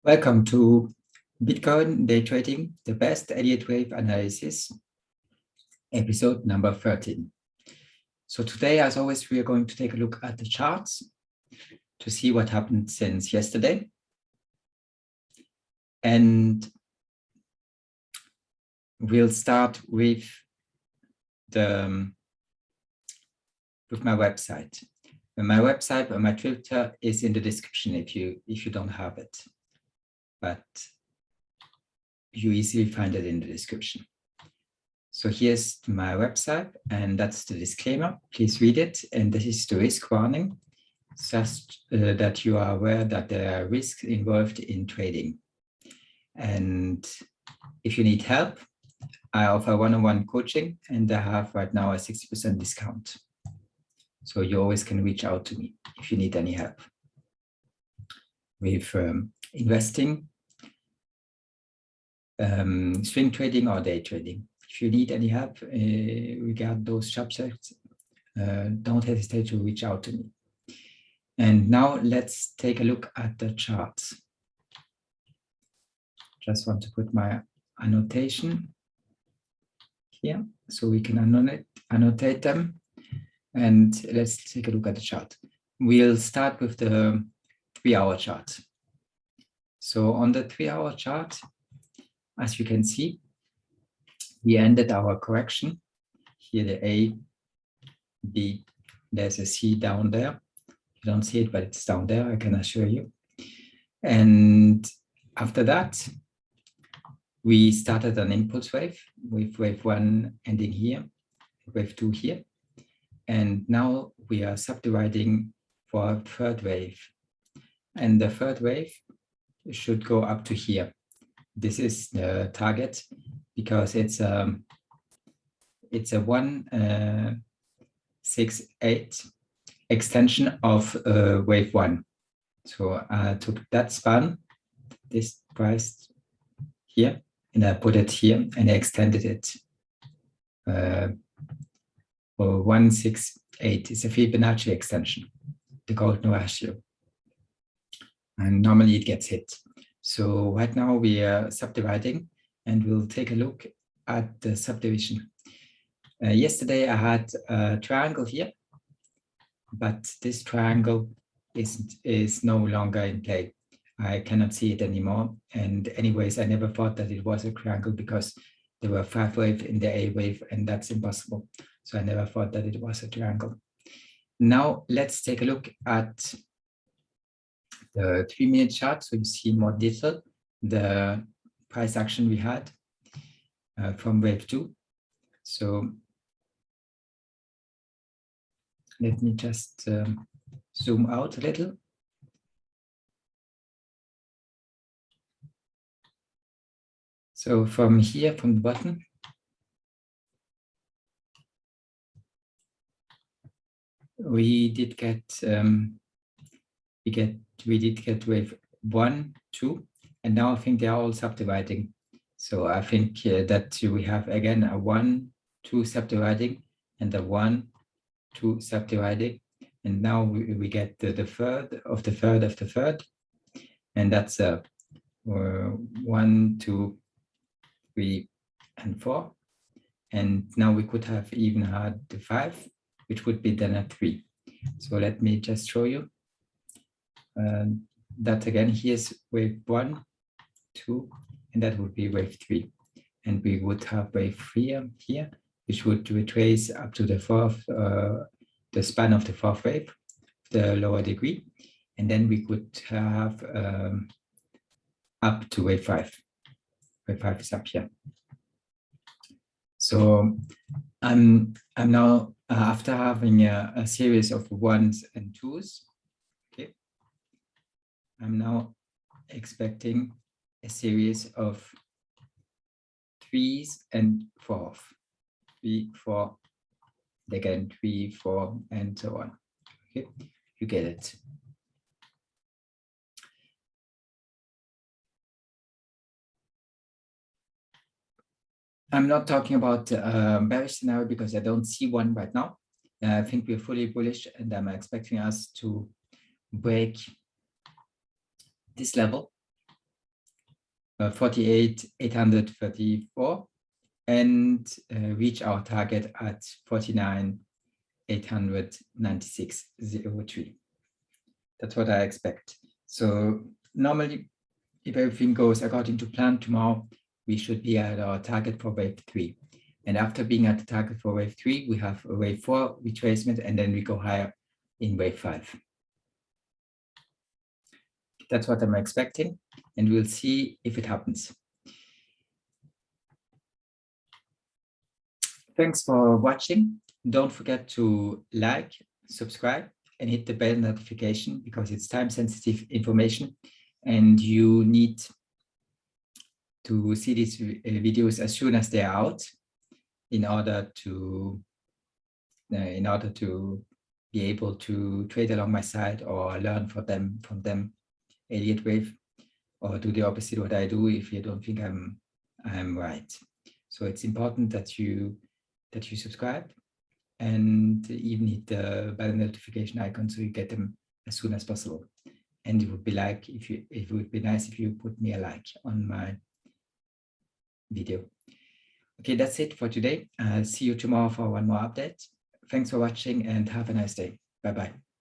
Welcome to Bitcoin Day Trading, the best Elliott wave analysis, episode number 13. So today, as always, we are going to take a look at the charts to see what happened since yesterday. And we'll start with my website. My website or my Twitter is in the description if you don't have it, but you easily find it in the description. So here's my website, and that's the disclaimer. Please read it. And this is the risk warning, just that you are aware that there are risks involved in trading. And if you need help, I offer one-on-one coaching, and I have right now a 60% discount. So you always can reach out to me if you need any help with investing, swing trading, or day trading. If you need any help regarding those subjects, don't hesitate to reach out to me. And now let's take a look at the charts. Just want to put my annotation here so we can annotate them. And let's take a look at the chart. We'll start with the 3-hour chart. So on the 3-hour chart, as you can see, we ended our correction. Here the A, B, there's a C down there. You don't see it, but it's down there, I can assure you. And after that, we started an impulse wave with wave 1 ending here, wave 2 here. And now we are subdividing for a third wave. And the third wave should go up to here. This is the target because it's a 168 extension of wave 1. So I took that span, this price here, and I put it here and I extended it for 168. It's a Fibonacci extension, the golden ratio. And normally it gets hit. So right now we are subdividing, and we'll take a look at the subdivision. Yesterday I had a triangle here, but this triangle is no longer in play. I cannot see it anymore. And anyways, I never thought that it was a triangle because there were 5 waves in the A wave, and that's impossible. So I never thought that it was a triangle. Now let's take a look at the 3-minute chart, so you see more detail the price action we had from wave 2. So let me just zoom out a little. So from here, from the bottom, we did get wave 1, 2, and now I think they are all subdividing. So I think that we have again a 1, 2 subdividing and a 1, 2 subdividing, and now we get the third of the third of the third, and that's 1, 2, 3, and 4. And now we could have even had the 5, which would be then a 3. So let me just show you that again. Here's wave 1, 2, and that would be wave 3. And we would have wave 3 here, which would retrace up to the 4th, the span of the 4th wave, the lower degree. And then we could have up to wave 5. Wave 5 is up here. So I'm now, after having a series of 1s and 2s, okay, I'm now expecting a series of 3s and 4s. 3, 4, again 3, 4, and so on. Okay, you get it. I'm not talking about bearish scenario because I don't see one right now. I think we're fully bullish, and I'm expecting us to break this level 48,834 and reach our target at 49,896.03. That's what I expect. So normally, if everything goes according to plan tomorrow, we should be at our target for wave 3. And after being at the target for wave 3, we have a wave 4 retracement, and then we go higher in wave 5. That's what I'm expecting, and we'll see if it happens. Thanks for watching. Don't forget to like, subscribe, and hit the bell notification because it's time-sensitive information, and you need to see these videos as soon as they're out in order to be able to trade along my side or learn from them Elliott wave, or do the opposite what I do if you don't think I'm right. So it's important that you subscribe and even hit the bell notification icon so you get them as soon as possible. And it would be nice if you put me a like on my video. Okay, that's it for today. See you tomorrow for one more update. Thanks for watching and have a nice day. Bye-bye.